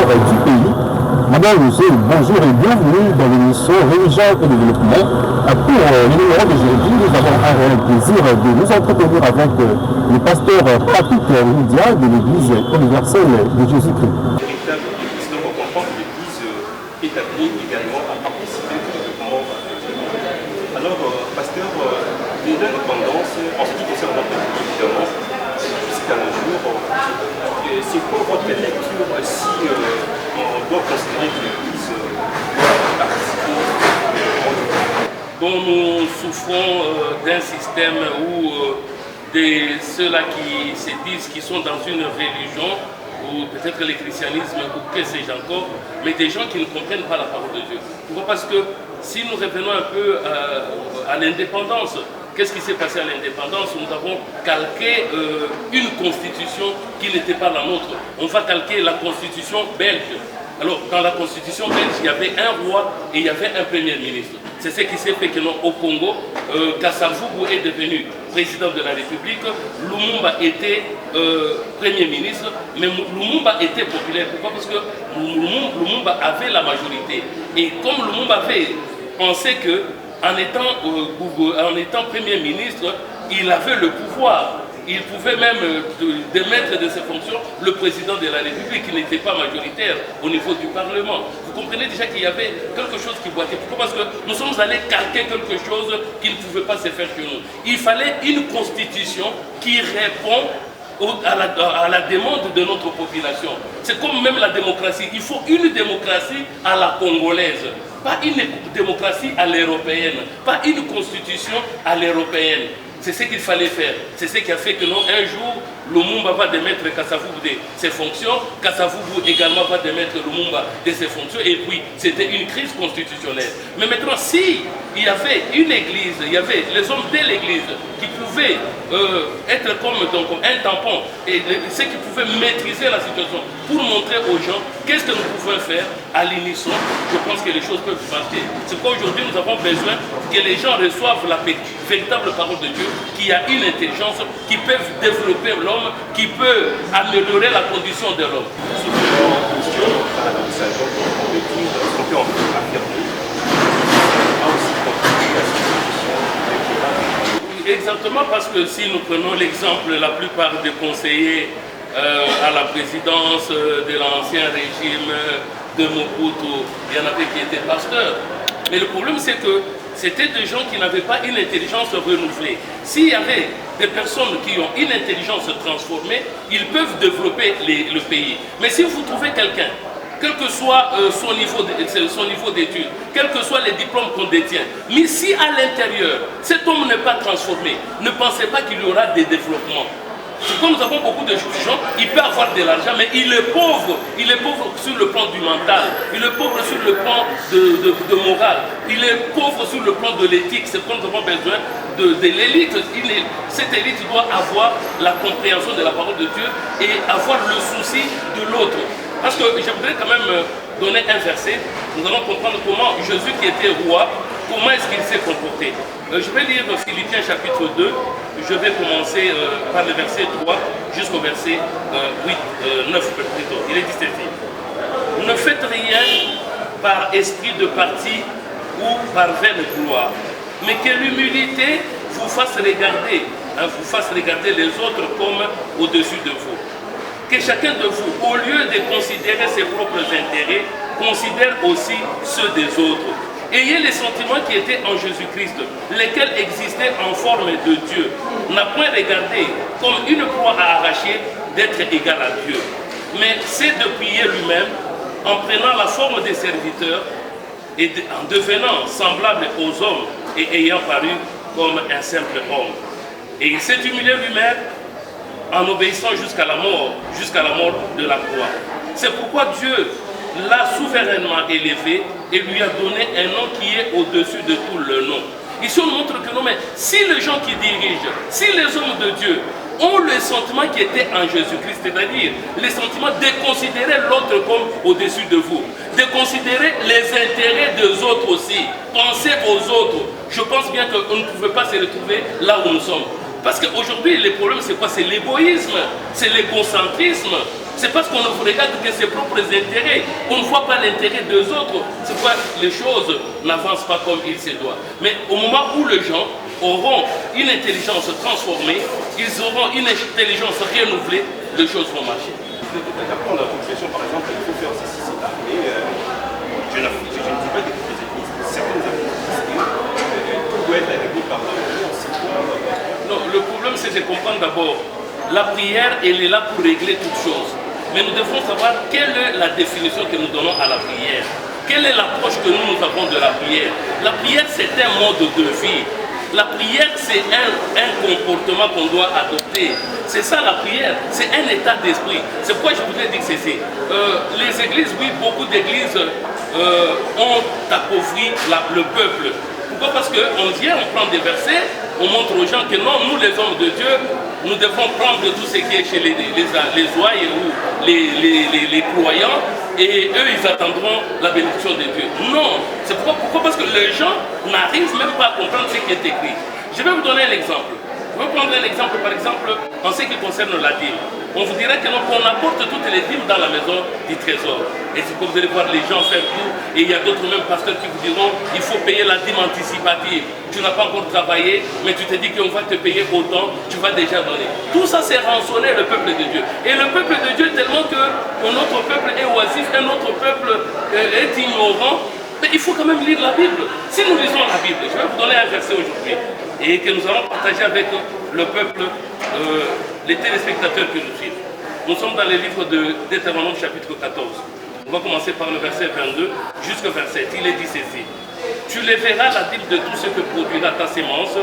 du pays. Madame, monsieur, bonjour et bienvenue dans l'émission Religion et Développement. Pour le numéro d'aujourd'hui, nous avons un réel plaisir de nous entretenir avec le pasteur Patrick Lydia de l'Église universelle de Jésus-Christ. On comprend que l'Église est appelée également à participer au développement. Alors, pasteur, de l'indépendance, en ce qui concerne notre pays, évidemment, jusqu'à nos jours, c'est quoi votre lecture si on doit considérer que l'Église doit participer au développement? Bon, nous souffrons d'un système où ceux-là qui se disent qu'ils sont dans une religion, ou peut-être le christianisme, ou que sais-je encore, mais des gens qui ne comprennent pas la parole de Dieu. Pourquoi? Parce que si nous revenons un peu à l'indépendance, qu'est-ce qui s'est passé à l'indépendance? Nous avons calqué une constitution qui n'était pas la nôtre. On va calquer la constitution belge. Alors, dans la constitution belge, il y avait un roi et il y avait un premier ministre. C'est ce qui s'est fait que au Congo, Kasavubu est devenu président de la République, Lumumba était premier ministre, mais Lumumba était populaire. Pourquoi? Parce que Lumumba avait la majorité. Et comme Lumumba avait pensé que en étant premier ministre, il avait le pouvoir. Il pouvait même démettre de ses fonctions le président de la République qui n'était pas majoritaire au niveau du Parlement. Vous comprenez déjà qu'il y avait quelque chose qui boitait. Pourquoi? Parce que nous sommes allés calquer quelque chose qui ne pouvait pas se faire chez nous. Il fallait une constitution qui répond à la demande de notre population. C'est comme même la démocratie. Il faut une démocratie à la congolaise. Pas une démocratie à l'européenne. Pas une constitution à l'européenne. C'est ce qu'il fallait faire. C'est ce qui a fait que non, un jour, Lumumba va démettre Kasavubu de ses fonctions, Kasavubu également va démettre Lumumba de ses fonctions, et puis c'était une crise constitutionnelle. Mais maintenant, si il y avait une église, il y avait les hommes de l'église qui pouvaient être comme un tampon, et ceux qui pouvaient maîtriser la situation pour montrer aux gens qu'est-ce que nous pouvons faire à l'unisson, je pense que les choses peuvent marcher. C'est pourquoi aujourd'hui nous avons besoin que les gens reçoivent la véritable parole de Dieu, qui a une intelligence, qui peut développer l'homme, qui peut améliorer la condition de l'homme. Exactement, parce que si nous prenons l'exemple, la plupart des conseillers à la présidence de l'ancien régime de Mobutu, il y en avait qui étaient pasteurs. Mais le problème, c'est que c'était des gens qui n'avaient pas une intelligence renouvelée. S'il y avait des personnes qui ont une intelligence transformée, ils peuvent développer le pays. Mais si vous trouvez quelqu'un, quel que soit son niveau d'études, quels que soient les diplômes qu'on détient, mais si à l'intérieur, cet homme n'est pas transformé, ne pensez pas qu'il y aura des développements. Comme nous avons beaucoup de gens, il peut avoir de l'argent, mais il est pauvre sur le plan du mental, il est pauvre sur le plan de morale, il est pauvre sur le plan de l'éthique. C'est pourquoi nous avons besoin de l'élite. Cette élite doit avoir la compréhension de la parole de Dieu et avoir le souci de l'autre. Parce que je voudrais quand même donner un verset, nous allons comprendre comment Jésus qui était roi, comment est-ce qu'il s'est comporté. Je vais lire Philippiens chapitre 2, je vais commencer par le verset 3 jusqu'au verset 9 plutôt. Il est dit ceci: ne faites rien par esprit de parti ou par vaine gloire, mais que l'humilité vous fasse regarder les autres comme au-dessus de vous. Que chacun de vous, au lieu de considérer ses propres intérêts, considère aussi ceux des autres. Ayez les sentiments qui étaient en Jésus-Christ, lesquels existaient en forme de Dieu. N'a point regardé comme une proie à arracher d'être égal à Dieu, mais c'est de prier lui-même en prenant la forme des serviteurs et en devenant semblable aux hommes et ayant paru comme un simple homme. Et il s'est humilié lui-même en obéissant jusqu'à la mort de la croix. C'est pourquoi Dieu l'a souverainement élevé et lui a donné un nom qui est au-dessus de tout le nom. Ici on montre que non, mais si les gens qui dirigent, si les hommes de Dieu ont le sentiment qui était en Jésus-Christ, c'est-à-dire le sentiment de considérer l'autre comme au-dessus de vous, de considérer les intérêts des autres aussi, penser aux autres, je pense bien qu'on ne pouvait pas se retrouver là où nous sommes. Parce qu'aujourd'hui, le problème, c'est quoi? C'est l'égoïsme, c'est l'égocentrisme. C'est parce qu'on ne regarde que ses propres intérêts, on ne voit pas l'intérêt des autres. C'est pourquoi les choses n'avancent pas comme il se doit. Mais au moment où les gens auront une intelligence transformée, ils auront une intelligence renouvelée, les choses vont marcher. D'apprendre la profession, par exemple, il faut faire ceci, cela, mais je ne dis pas que toutes les églises, certaines églises, tout doit être réglé par la. Non, le problème c'est de comprendre d'abord, la prière, elle est là pour régler toutes choses. Mais nous devons savoir quelle est la définition que nous donnons à la prière. Quelle est l'approche que nous avons de la prière? La prière, c'est un mode de vie. La prière, c'est un comportement qu'on doit adopter. C'est ça la prière, c'est un état d'esprit. C'est pourquoi je voudrais dire ceci. Les églises, oui, beaucoup d'églises ont appauvri le peuple. Pourquoi? Parce qu'on vient, on prend des versets, on montre aux gens que non, nous les hommes de Dieu, nous devons prendre tout ce qui est chez les ouailles ou les croyants, et eux, ils attendront la bénédiction de Dieu. Non, c'est pourquoi? Parce que les gens n'arrivent même pas à comprendre ce qui est écrit. Je vais vous donner un exemple. Je vais prendre un exemple, par exemple, en ce qui concerne la dîme. On vous dirait qu'on apporte toutes les dîmes dans la maison du trésor. Et c'est comme vous allez voir les gens faire tout. Et il y a d'autres même pasteurs qui vous diront il faut payer la dîme anticipative. Tu n'as pas encore travaillé, mais tu te dis qu'on va te payer autant, tu vas déjà donner. Tout ça, c'est rançonner le peuple de Dieu. Et le peuple de Dieu, tellement que notre peuple est oisif, et notre peuple est ignorant, mais il faut quand même lire la Bible. Si nous lisons la Bible, je vais vous donner un verset aujourd'hui, et que nous allons partager avec le peuple, les téléspectateurs que nous suivent. Nous sommes dans le livre de Deutéronome chapitre 14. On va commencer par le verset 22 jusqu'au verset 7. Il est dit ceci. Tu les verras la dîme de tout ce que produira ta sémence,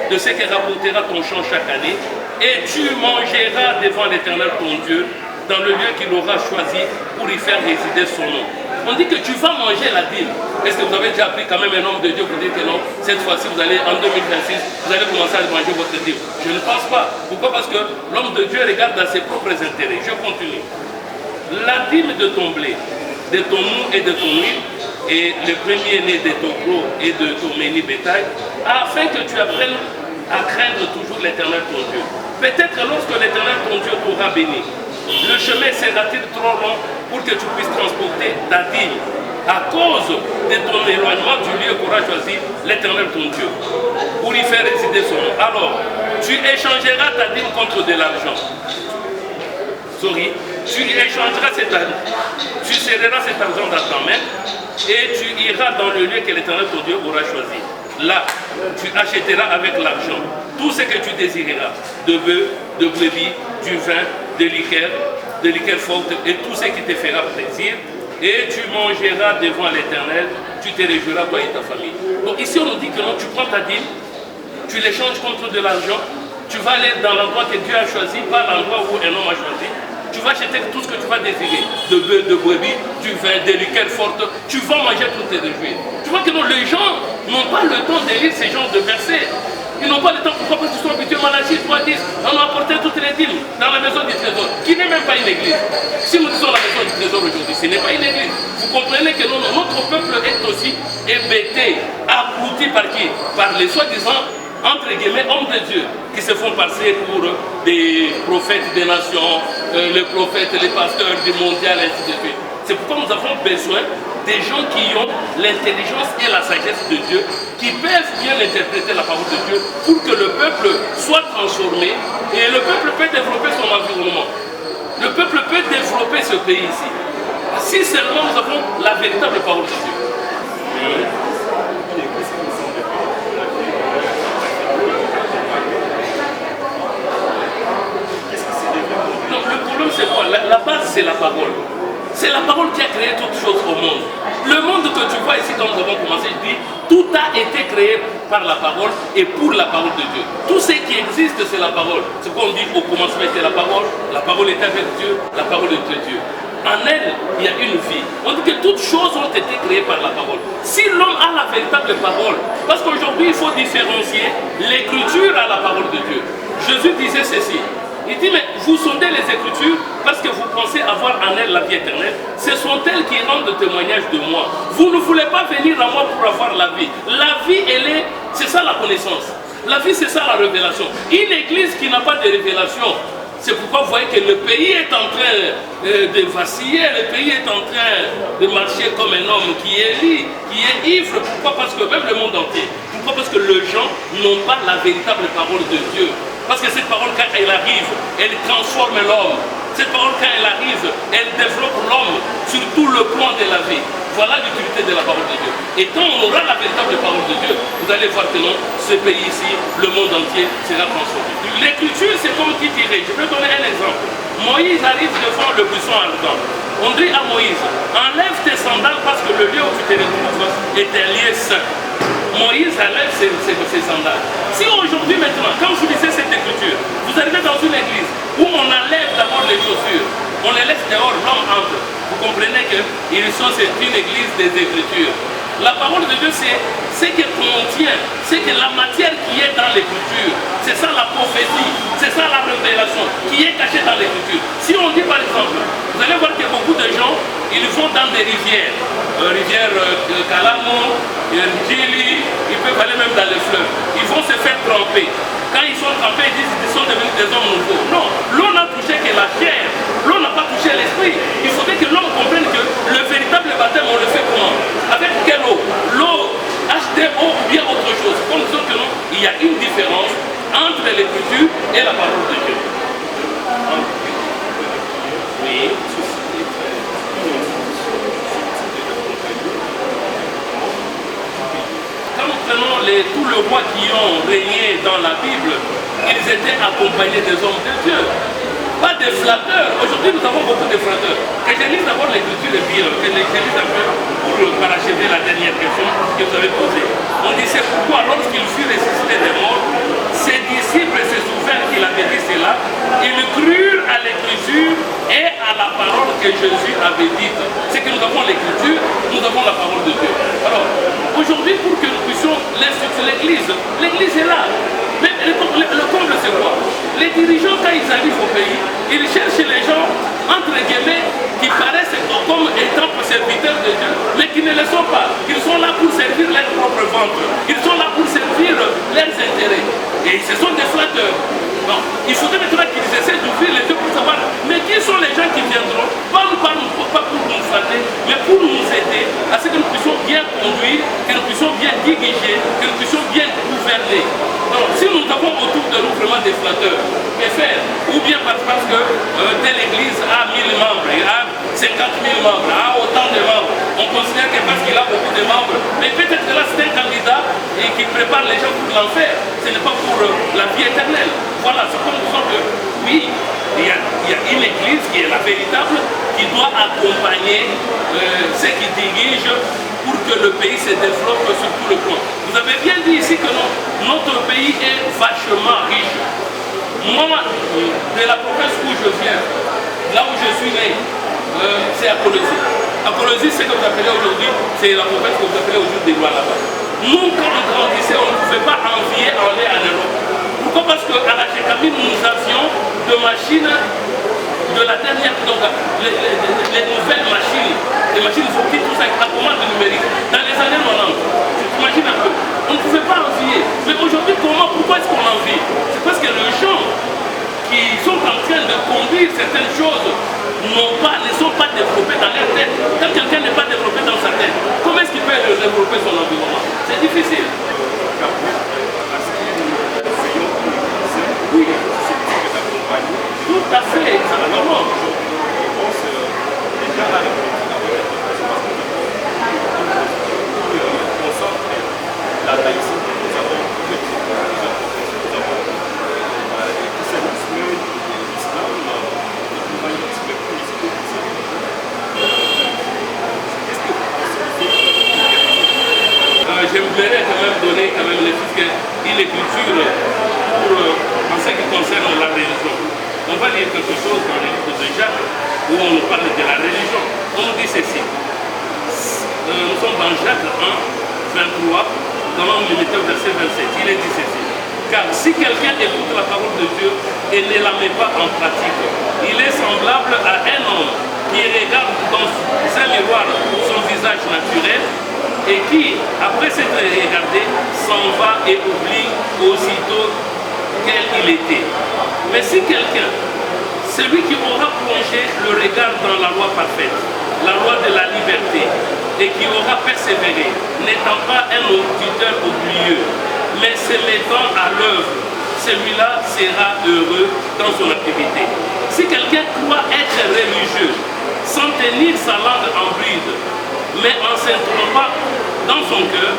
de ce que rapportera ton champ chaque année, et tu mangeras devant l'Éternel ton Dieu, dans le lieu qu'il aura choisi pour y faire résider son nom. On dit que tu vas manger la dîme. Est-ce que vous avez déjà appris quand même un homme de Dieu pour dire que non, cette fois-ci vous allez, en 2026, vous allez commencer à manger votre dîme? Je ne pense pas. Pourquoi? Parce que l'homme de Dieu regarde à ses propres intérêts. Je continue. La dîme de ton blé, de ton mou et de ton huile, et le premier-né de ton gros et de ton méni bétail, afin que tu apprennes à craindre toujours l'Éternel ton Dieu. Peut-être lorsque l'Éternel ton Dieu t'aura béni, le chemin sera-t-il trop long pour que tu puisses transporter ta dîme à cause de ton éloignement du lieu qu'aura choisi l'Éternel ton Dieu, pour y faire résider son nom. Alors, tu échangeras ta dîme contre de l'argent. Tu échangeras cet argent, tu serreras cet argent dans ta main et tu iras dans le lieu que l'Éternel ton Dieu aura choisi. Là, tu achèteras avec l'argent tout ce que tu désireras, de bœuf, de brebis, du vin, de liqueur forte et tout ce qui te fera plaisir. Et tu mangeras devant l'Éternel, tu te réjouiras toi et ta famille. Donc ici on nous dit que non, tu prends ta dîme, tu l'échanges contre de l'argent, tu vas aller dans l'endroit que Dieu a choisi, pas l'endroit où un homme a choisi. Tu vas acheter tout ce que tu vas désirer, de bœuf, de brebis, du vin, des liqueurs fortes, tu vas manger pour te réjouir. Tu vois que non, les gens n'ont pas le temps de lire ces genres de versets. Ils n'ont pas le temps, pourquoi? Parce qu'ils sont habitués. Malachie 3:10, on a apporté toutes les dîmes dans la maison du trésor, qui n'est même pas une église. Si nous disons la maison du trésor aujourd'hui, ce n'est pas une église. Vous comprenez que non, notre peuple est aussi hébété, abruti par qui? Par les soi-disant, entre guillemets, hommes de Dieu, qui se font passer pour des prophètes des nations, les prophètes, les pasteurs du mondial, ainsi de suite. C'est pourquoi nous avons besoin des gens qui ont l'intelligence et la sagesse de Dieu, qui peuvent bien interpréter la parole de Dieu pour que le peuple soit transformé et le peuple peut développer son environnement. Le peuple peut développer ce pays ici. Si seulement nous avons la véritable parole de Dieu. Donc le problème c'est quoi? La base c'est la parole. C'est la parole qui a créé toutes choses au monde. Le monde que tu vois ici, quand nous avons commencé, je dis, tout a été créé par la parole et pour la parole de Dieu. Tout ce qui existe, c'est la parole. C'est qu'on dit au commencement était la parole était avec Dieu, la parole était Dieu. En elle, il y a une vie. On dit que toutes choses ont été créées par la parole. Si l'homme a la véritable parole, parce qu'aujourd'hui, il faut différencier l'écriture à la parole de Dieu. Jésus disait ceci. Il dit, mais vous sondez les Écritures parce que vous pensez avoir en elles la vie éternelle. Ce sont elles qui rendent témoignage de moi. Vous ne voulez pas venir à moi pour avoir la vie. La vie, c'est ça la connaissance. La vie, c'est ça la révélation. Une église qui n'a pas de révélation C'est pourquoi vous voyez que le pays est en train de vaciller, le pays est en train de marcher comme un homme qui est ivre. Pourquoi? Parce que même le monde entier. Pourquoi? Parce que les gens n'ont pas la véritable parole de Dieu. Parce que cette parole, quand elle arrive, elle transforme l'homme. Cette parole, quand elle arrive, elle développe l'homme sur tout le plan de la vie. Voilà l'utilité de la parole de Dieu. Et quand on aura la véritable parole de Dieu, vous allez voir que non, ce pays ici, le monde entier sera transformé. L'écriture, c'est comme qui tirait. Je vais donner un exemple. Moïse arrive devant le buisson ardent. On dit à Moïse, enlève tes sandales parce que le lieu où tu te retrouves est un lieu saint. Moïse enlève ses sandales. Si aujourd'hui maintenant, quand vous lisez cette écriture, vous arrivez dans une église où on enlève d'abord les chaussures, on les laisse dehors, l'homme entre. Vous comprenez que c'est une église des Écritures. La parole de Dieu, c'est ce qu'elle contient, c'est que la matière qui est dans l'Écriture, c'est ça la prophétie, c'est ça la révélation qui est cachée dans l'Écriture. Si on dit par exemple, vous allez voir que beaucoup de gens, ils vont dans des rivières, rivière Kalamo, Djili, ils peuvent aller même dans les fleuves. Ils vont se faire tremper. Quand ils sont trempés, ils disent qu'ils sont devenus des hommes nouveaux. Non, l'eau n'a touché que la chair, l'eau n'a pas touché l'esprit. Il faudrait que l'homme comprenne que le véritable baptême, on le fait comment? Avec quelle eau? L'eau H2O ou bien autre chose. Comme nous que non, il y a une différence entre l'écriture et la parole de Dieu. Oui. Quand nous prenons tous les rois qui ont régné dans la Bible, ils étaient accompagnés des hommes de Dieu. Pas des flatteurs. Aujourd'hui, nous avons beaucoup de flatteurs. Que je lise d'abord l'écriture de Bible, que je lise un peu pour parachever la dernière question que vous avez posée. On dit c'est pourquoi lorsqu'il fut ressuscité des morts, ses disciples se souvinrent qu'il avait dit cela, ils crurent à l'écriture et à la parole que Jésus avait dite. C'est que nous avons l'écriture, nous avons la parole de Dieu. Alors, aujourd'hui, pour que nous puissions l'instituer l'église, l'église est là. Mais le comble, c'est quoi? Les dirigeants, quand ils arrivent au pays, ils cherchent les gens, entre guillemets, qui paraissent comme étant serviteurs de Dieu, mais qui ne le sont pas. Ils sont là pour servir leur propre ventre. Ils sont là pour servir leurs intérêts. Et ce sont des flatteurs. Bon, il faudrait maintenant qu'ils essaient d'ouvrir les yeux pour savoir, mais qui sont les gens qui viendront, pas pour nous flatter, mais pour nous aider à ce que nous puissions bien conduire, que nous puissions bien diriger, que nous puissions bien gouverner. Alors, si nous avons autour de nous vraiment des flatteurs, que faire? Ou bien parce que telle église a 1000 membres, il a 50 000 membres, a autant de membres. On considère que parce qu'il a beaucoup de membres, mais peut-être que là c'est un candidat et qui prépare les gens pour l'enfer. Ce n'est pas pour la vie éternelle. Voilà, c'est comme ça que, oui, il y a une église qui est la véritable, qui doit accompagner ceux qui dirigent pour que le pays se développe sur tout le plan. Vous avez bien dit ici que notre pays est vachement riche. Moi, de la province où je viens, là où je suis né, c'est à Colosie. À Colosie, c'est ce que vous appelez aujourd'hui, c'est la province que vous appelez aujourd'hui des lois là-bas. Nous, quand on grandissait, on ne pouvait pas envier aller en Europe. Pourquoi? Parce qu'à la Gécamine, nous avions de machines de la dernière, donc les nouvelles machines, les machines sorties, tout ça, avec la commande numérique, dans les années 90. T'imagines un peu, on ne pouvait pas envier. Mais aujourd'hui, pourquoi est-ce qu'on envie? C'est parce que les gens qui sont en train de conduire certaines choses ne sont pas développés dans leur tête. Quand quelqu'un n'est pas développé dans sa tête, comment est-ce qu'il peut développer son environnement? C'est difficile. Oui, tout à fait, exactement. La laïcité, nous avons j'aimerais quand même donner une écriture pour, en ce qui concerne la religion. On va lire quelque chose dans le livre de Jacques où on nous parle de la religion. On nous dit ceci. Nous sommes dans Jacques 1, 23, dans le verset 27. Il est dit ceci. Car si quelqu'un écoute la parole de Dieu et ne la met pas en pratique, il est semblable à un homme qui regarde dans un miroir son visage naturel et qui, après s'être regardé, s'en va et oublie aussitôt quel il était. Mais si quelqu'un celui qui aura plongé le regard dans la loi parfaite, la loi de la liberté, et qui aura persévéré, n'étant pas un auditeur oublieux, mais se mettant à l'œuvre, celui-là sera heureux dans son activité. Si quelqu'un croit être religieux, sans tenir sa langue en bride, mais en s'intrompant dans son cœur,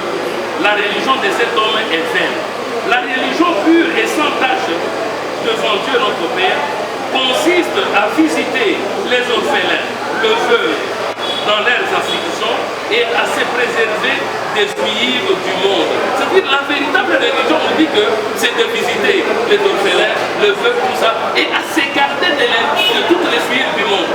la religion de cet homme est vaine. La religion pure et sans tache devant Dieu notre Père consiste à visiter les orphelins, le veuve, dans leurs afflictions et à se préserver des souillures du monde. C'est-à-dire la véritable religion nous dit que c'est de visiter les orphelins, le veuve, tout ça, et à s'écarter de toutes les souillures du monde.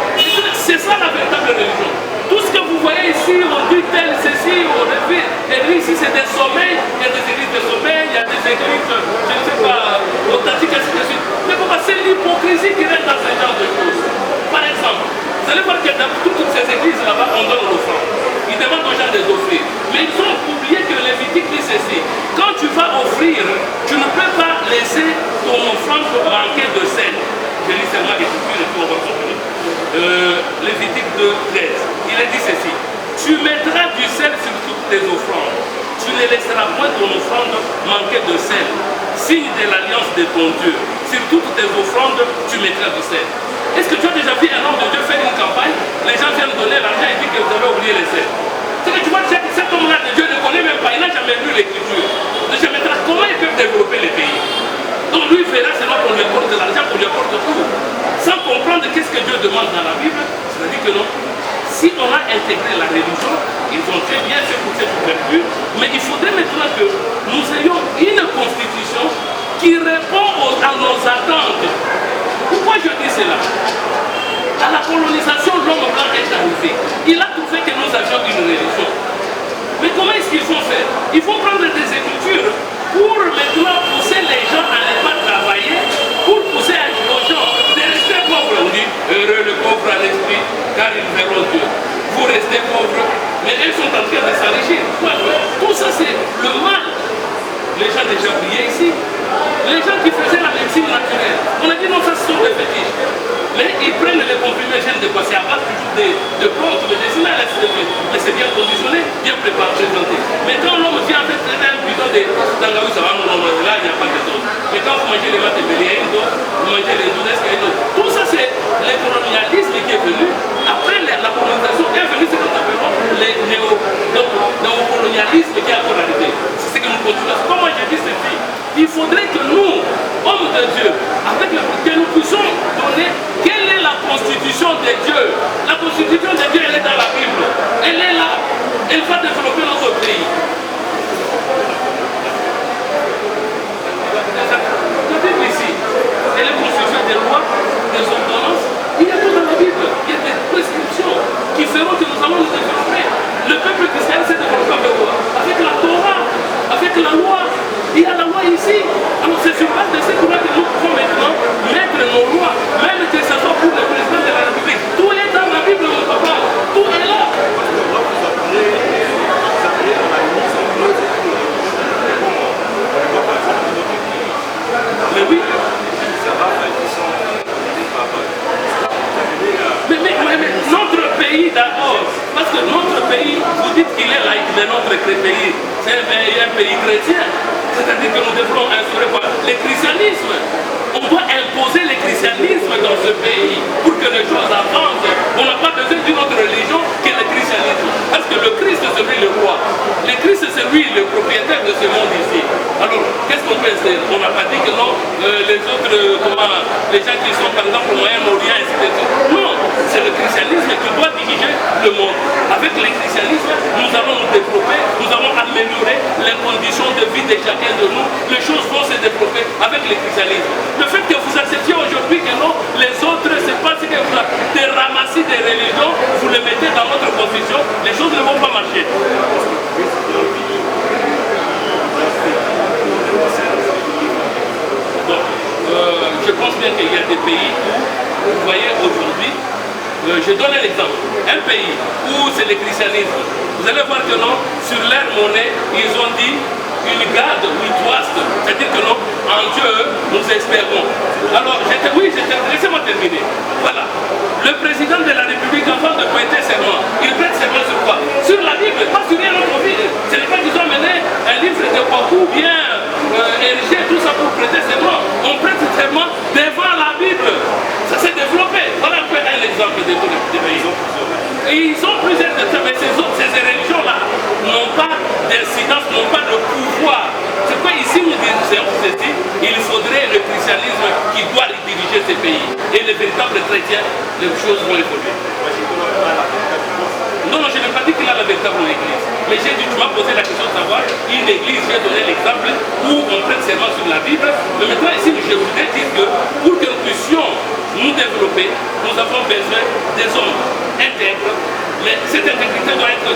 C'est ça la véritable religion. Tout ce que vous voyez ici, on dit tel, ceci, on répète, et ici c'est des sommeils, il y a des églises de sommeil, il y a des églises, je ne sais pas, authentiques, ainsi de suite. Mais pourquoi c'est l'hypocrisie qui reste dans ce genre de choses? Par exemple, vous allez voir que dans toutes ces églises là-bas, on donne l'offrande. Ils demandent aux gens de les offrir. Mais ils ont oublié que Lévitique dit ceci. Quand tu vas offrir, tu ne peux pas laisser ton offrande manquer de sel. Je lis seulement l'écriture et tout, on va comprendre. Lévitique 2:13. Il a dit ceci. Tu mettras du sel sur toutes tes offrandes. Tu ne laisseras point ton offrande manquer de sel. Signe de l'alliance de ton Dieu. Sur toutes tes offrandes, tu mettras du sel. Est-ce que tu as déjà vu un homme de Dieu faire une campagne? Les gens viennent donner l'argent et disent que vous avez oublié les sels. C'est que tu vois, cet homme-là de Dieu ne connaît même pas, il n'a jamais lu l'écriture. Comment ils peuvent développer les pays? Donc lui, il fera selon qu'on lui accorde de l'argent, qu'on lui accorde tout. Sans comprendre qu'est-ce que Dieu demande dans la Bible, c'est-à-dire que non. Si on a intégré la religion, ils ont très bien fait pour cette ouverture, mais il faudrait maintenant que nous ayons une constitution qui répond à nos attentes. Pourquoi je dis cela? À la colonisation, l'homme blanc est arrivé. Il a trouvé que nous avions une religion. Mais comment est-ce qu'ils vont faire? Ils vont prendre des écritures pour maintenant pousser les gens à ne pas travailler, pour pousser aux gens de rester pauvres. On dit, heureux le pauvre à l'esprit, car ils verront Dieu. Vous restez pauvres, mais eux sont en train de s'enrichir. Tout ça, c'est le mal. Les gens déjà oubliés ici. Les gens qui faisaient la médecine naturelle, on a dit non, ça ce sont des fétiches. Mais ils prennent les comprimés gènes de passer à base toujours de plantes, de décimales, etc. Mais c'est bien conditionné, bien préparé, présenté. Mais quand l'homme vient avec un bidon de tangaou, ça va, non, là, il n'y a pas de dose. Mais quand vous mangez les maths et il y a une dose, vous mangez les dounesses, il y a une dose. Tout ça, c'est le colonialisme qui est venu. Après, la colonisation est venue, c'est ce que nous appelons le néocolonialisme qui est encore arrivé. C'est ce que nous continuons. Comment j'ai dit ceci? Il faudrait que nous, hommes de Dieu, que nous puissions donner quelle est la constitution de Dieu. La constitution de Dieu, elle est dans la Bible. Elle est là. Elle va développer notre pays. La Bible ici, elle est constituée des lois, des ordonnances. Il y a tout dans la Bible. Il y a des prescriptions qui feront que nous allons nous développer. Le peuple chrétien s'est développé avec quoi? Avec la Torah, avec la loi. Il y a la loi ici. Alors c'est sur base de ces lois que nous pouvons maintenant mettre nos lois, même que ce soit pour le président de la République. Tout est dans la Bible, mon papa. Tout est là. Mais oui. Mais notre pays d'abord, parce que notre pays, vous dites qu'il est laïque, mais notre pays, c'est un pays chrétien. C'est-à-dire que nous devrons instaurer quoi? Le christianisme. On doit imposer le christianisme dans ce pays pour que les choses avancent. On n'a pas besoin d'une autre religion que le christianisme. Parce que le Christ, c'est lui le roi. Le Christ, c'est lui le propriétaire de ce monde ici. Alors, qu'est-ce qu'on peut faire? On n'a pas dit que non, les autres, les gens qui sont par exemple au Moyen-Orient, etc. Non, c'est le christianisme qui doit diriger le monde. Avec le christianisme, nous allons nous développer, nous allons améliorer les conditions de vie de chacun de nous. Les choses vont se développer avec le christianisme. Le fait que vous acceptiez aujourd'hui que non, les autres, c'est pas ce que vous avez de ramasser des religions, vous les mettez dans votre constitution, les choses ne vont pas marcher. Donc, je pense bien qu'il y a des pays où, vous voyez aujourd'hui, je donne un exemple. Un pays où c'est le christianisme, vous allez voir que non, sur leur monnaie, ils ont dit une garde, we trust, c'est-à-dire que non, en Dieu, nous espérons. Alors, laissez-moi terminer. Voilà. Le président de la République, avant de prêter serment, il prête serment sur quoi? Sur la Bible, pas sur rien autre. Ce n'est pas qu'ils ont amené un livre de beaucoup bien érigé, tout ça pour prêter serment. On prête serment devant la Bible. Ça s'est développé. Voilà un peu un exemple des pays. Et ils ont plusieurs de ça, mais ces religions-là n'ont pas d'incidence, n'ont pas de pouvoir. C'est quoi ici nous disons ceci, il faudrait le christianisme qui doit diriger ces pays. Et les véritables chrétiens, les choses vont évoluer. Non, je n'ai pas dit qu'il a la véritable église. Mais j'ai dit, tu m'as posé la question de savoir, une église, j'ai donné l'exemple où on prête serment sur la Bible. Mais maintenant ici, je voudrais dire que pour que nous puissions nous développer, nous avons besoin des hommes intègres. Mais cette intégrité doit être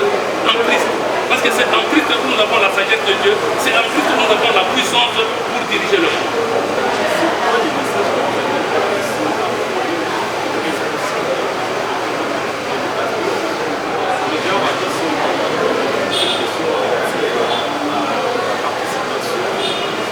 en Christ. Parce que c'est en Christ que nous avons la sagesse de Dieu, c'est en Christ que nous avons la puissance pour diriger le monde.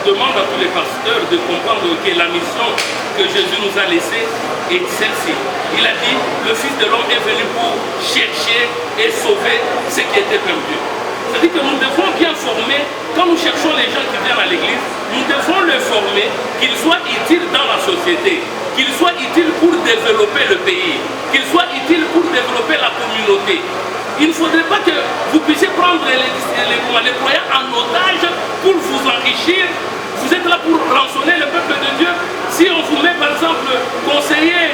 Je demande à tous les pasteurs de comprendre que la mission que Jésus nous a laissée est celle-ci. Il a dit, le Fils de l'homme est venu pour chercher et sauver ce qui était perdu. C'est-à-dire que nous devons bien former, quand nous cherchons les gens qui viennent à l'église, nous devons les former, qu'ils soient utiles dans la société, qu'ils soient utiles pour développer le pays, qu'ils soient utiles pour développer la communauté. Il ne faudrait pas que vous puissiez prendre les croyants en otage pour vous enrichir. Vous êtes là pour rançonner le peuple de Dieu. Si on vous met par exemple conseiller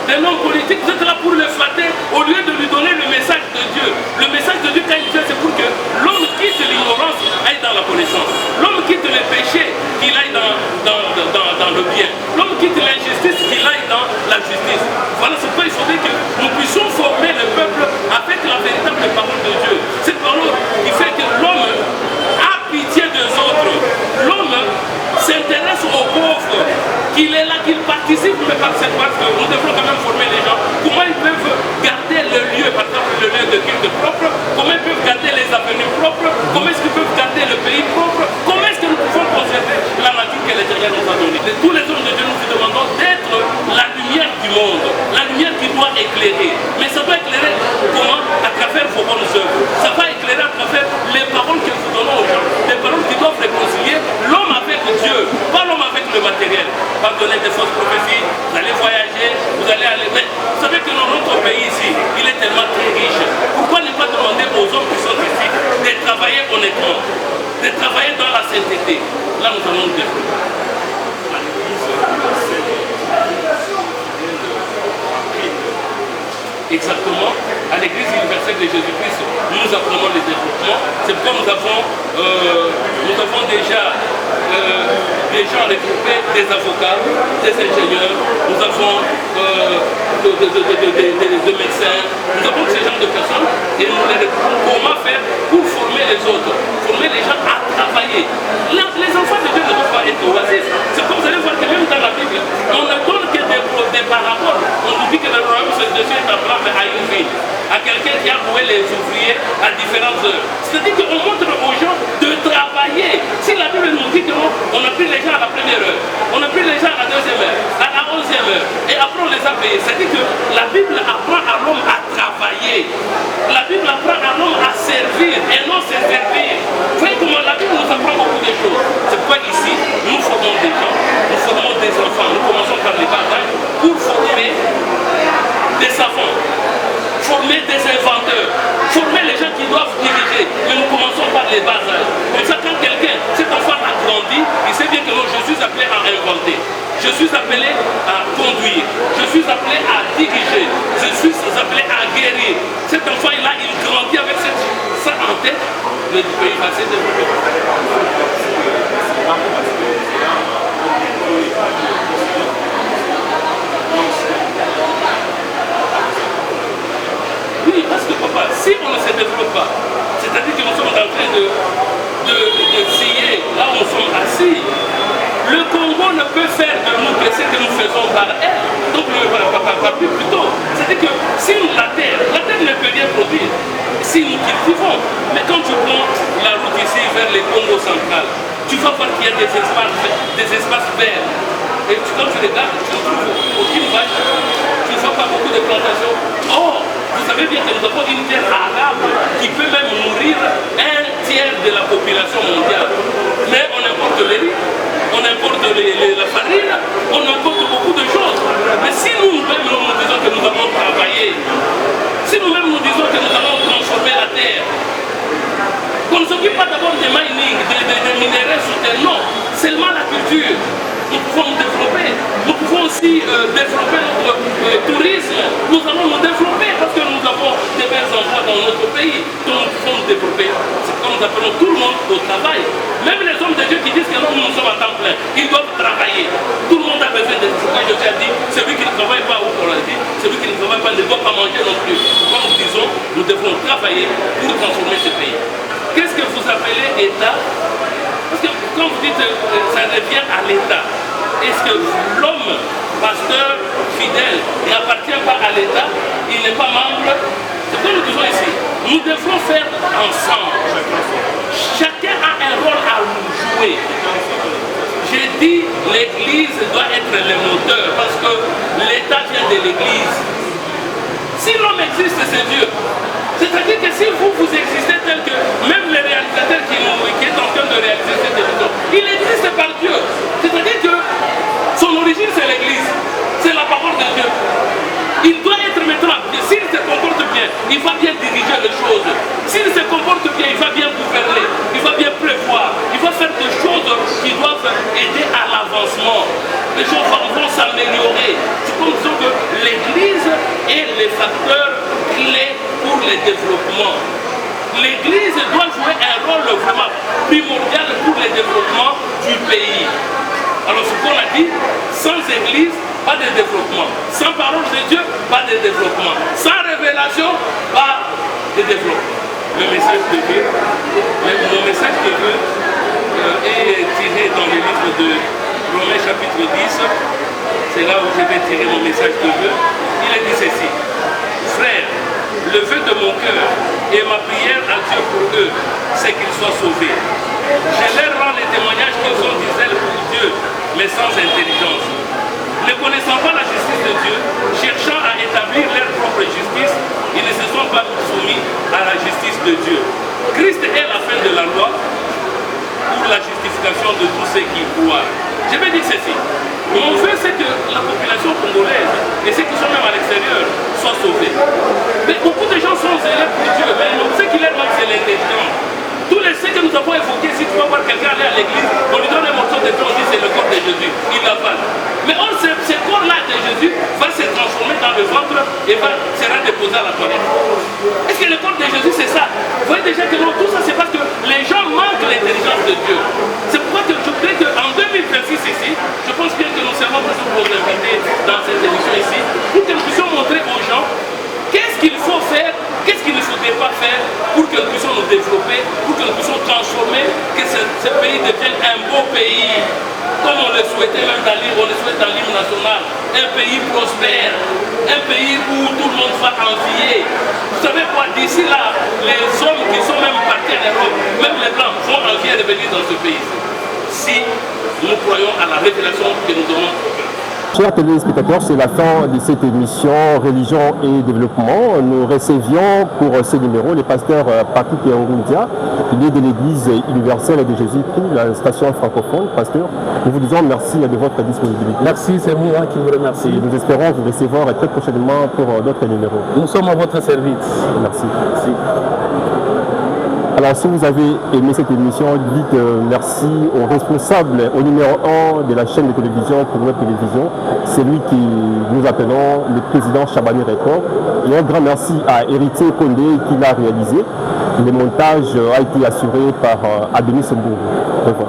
d'un homme politique, vous êtes là pour le flatter au lieu de lui donner le message de Dieu. Le message de Dieu, quand il vient, c'est pour que l'homme quitte l'ignorance, aille dans la connaissance. L'homme quitte le péché, qu'il aille dans le bien. L'homme quitte l'injustice, qu'il aille dans la justice. Voilà ce pourquoi il faudrait que nous puissions former le peuple avec la véritable parole de Dieu. Cette parole qui fait que l'homme a pitié des autres. L'homme s'intéresse aux pauvres, qu'il est là, qu'il participe, mais par cette part que nous devons quand même former les gens. Comment ils peuvent garder le lieu, par exemple le lieu de culte propre, comment ils peuvent garder les avenues propres, comment est-ce qu'ils peuvent garder le pays propre, comment est-ce que nous pouvons conserver la nature que l'Éternel nous a donnée. Tous les hommes de Dieu, nous vous demandons d'être la lumière du monde, la lumière qui doit éclairer. Mais ça doit éclairer comment? À travers vos bonnes œuvres. Ça va éclairer à travers les paroles que nous donnons aux gens, les paroles qui doivent réconcilier l'homme avec Dieu, pas l'homme avec le matériel. Pas donner des fausses prophéties, vous allez voyager, vous allez aller. Mais vous savez que dans notre pays ici, il est tellement très riche. Pourquoi ne pas demander aux hommes qui sont ici de travailler honnêtement, de travailler dans la sainteté? Là, nous allons nous développer. Exactement, à l'église universelle de Jésus-Christ, nous apprenons le développement. C'est pourquoi nous avons déjà des gens regroupés, des avocats, des ingénieurs, nous avons des médecins, nous avons ce genre de personnes et nous les regroupons. Comment faire pour former les autres, former les gens à travailler. Les enfants de Dieu ne doivent pas être oasis. C'est comme vous allez voir que même dans la Bible, on ne donne que des paraboles. On nous dit que le royaume de Dieu est un plan à une ville, à quelqu'un qui a loué les ouvriers à différentes heures. C'est-à-dire qu'on montre aux gens de travailler. Si la Bible nous dit qu'on a pris les gens à la première heure, on a pris les gens à la deuxième heure, à la 11e heure, et après on les a payés. C'est-à-dire que la Bible apprend à l'homme à travailler. La Bible apprend à l'homme à servir et non se servir. Vous voyez comment la Bible nous apprend beaucoup de choses. C'est pourquoi ici, nous formons des gens, nous formons des enfants, nous commençons par les bas âges pour former des savants, former des inventeurs, former les gens qui doivent diriger. Mais nous commençons par les bas âges. Comme ça, quand quelqu'un, cet enfant a grandi, il sait bien que non, je suis appelé à inventer. Je suis appelé à conduire. Je suis appelé à diriger. Je suis appelé à guérir. Cet enfant-là, il grandit avec ça en tête. Le pays va se développer. Oui, parce que papa, si on ne se développe pas, c'est-à-dire que nous sommes en train de scier là où nous sommes assis, le Congo ne peut faire de nous que ce que nous faisons par elle, donc par plus plutôt. C'est-à-dire que si la terre ne peut rien produire, si nous cultivons, mais quand tu prends la route ici vers les Congo central, tu vas voir qu'il y a des espaces verts. Et quand tu regardes, tu ne trouves aucune vache, tu ne vois pas beaucoup de plantations. Or, vous savez bien que nous avons une terre arabe qui peut même nourrir un tiers de la population mondiale. Mais on importe le riz, on importe la farine, on importe beaucoup de choses. Mais si nous-mêmes nous disons que nous avons travaillé, si nous-mêmes nous disons que nous avons transformé la terre, qu'on ne s'occupe pas d'abord des mining, des minéraux sous terre, non, seulement la culture. Nous pouvons nous développer, nous pouvons aussi développer notre tourisme, nous allons nous développer parce que nous avons des belles endroits dans notre pays, donc nous pouvons nous développer. C'est comme nous appelons tout le monde au travail. Même les hommes de Dieu qui disent que non, nous sommes à temps plein, ils doivent travailler. Tout le monde a besoin de ce que je t'ai dit, celui qui ne travaille pas, ou on l'a dit, celui qui ne travaille pas ne doit pas manger non plus. Comme nous disons, nous devons travailler pour transformer ce pays. Qu'est-ce que vous appelez État? Parce que quand vous dites ça revient à l'État, est-ce que l'homme, pasteur, fidèle, n'appartient pas à l'État? Il n'est pas membre? C'est ce que nous disons ici. Nous devons faire ensemble. Chacun a un rôle à jouer. J'ai dit l'Église doit être le moteur parce que l'État vient de l'Église. Si l'homme existe, c'est Dieu. C'est-à-dire que si vous existez tel que même le réalisateur qui est en train de réaliser cette émission, il existe par Dieu. C'est-à-dire que son origine c'est l'Église, c'est la parole de Dieu. Il doit être maintenant, s'il se comporte bien, il va bien diriger les choses. S'il se comporte bien, il va bien gouverner, il va bien prévoir, il va faire des choses qui doivent aider à l'avancement. Les choses vont s'améliorer. C'est comme ça que l'Église est le facteur clé pour le développement. L'Église doit jouer un rôle vraiment primordial pour le développement du pays. Alors ce qu'on a dit, sans Église, pas de développement. Sans parole de Dieu, pas de développement. Sans révélation, pas de développement. Le message de Dieu, mon message de Dieu est tiré dans le livre de Romains chapitre 10. C'est là où je vais tirer mon message de Dieu. Il est dit ceci. Frères, le vœu de mon cœur et ma prière à Dieu pour eux, c'est qu'ils soient sauvés. Je leur rends les témoignages qu'ils ont du zèle pour Dieu, mais sans intelligence. Ne connaissant pas la justice de Dieu, cherchant à établir leur propre justice, ils ne se sont pas soumis à la justice de Dieu. Christ est la fin de la loi pour la justification de tous ceux qui croient. Je vais dire ceci. Mon vœu, c'est que la population congolaise et ceux qui sont même à l'extérieur soient sauvés. Mais beaucoup de gens sont zélés pour Dieu, mais ce qui leur manque, c'est l'intelligence. Tous les ceux que nous avons évoqués, si tu vas voir quelqu'un aller à l'église, on lui donne un morceau de pain, on dit c'est le corps de Jésus, il l'avale. Mais or, ce corps-là de Jésus va se transformer dans le ventre et sera déposé à la toilette. Est-ce que le corps de Jésus, c'est ça? Vous voyez déjà que non, tout ça, c'est parce que les gens manquent l'intelligence de Dieu. C'est pourquoi que je voudrais qu'en 2026 ici, je pense bien que nous serons tous vos invités dans cette émission ici, pour que nous puissions montrer aux gens qu'est-ce qu'il faut faire, qu'est-ce qu'il ne faudrait pas faire pour que nous puissions nous développer, pour que nous puissions transformer, que ce pays devienne un beau pays, comme on le souhaitait même dans l'hymne national, un pays prospère, un pays où tout le monde va envier. Vous savez quoi, d'ici là, les hommes qui sont même partis en Europe, même les Blancs, vont envier de venir dans ce pays. Si nous croyons à la révélation que nous donnons. Chers téléspectateurs, c'est la fin de cette émission Religion et Développement. Nous recevions pour ce numéro le pasteur Patrick Ngundia, il est de l'Église universelle de Jésus-Christ, la station francophone. Pasteur, nous vous disons merci de votre disponibilité. Merci, c'est moi qui vous remercie. Et nous espérons vous recevoir très prochainement pour d'autres numéros. Nous sommes à votre service. Merci. Merci. Alors si vous avez aimé cette émission, dites merci au responsable, au numéro 1 de la chaîne de télévision pour notre télévision, celui qui nous appelons le président Chabani Record. Et un grand merci à Héritier Condé qui l'a réalisé. Le montage a été assuré par Adenis Mbungu. Au revoir.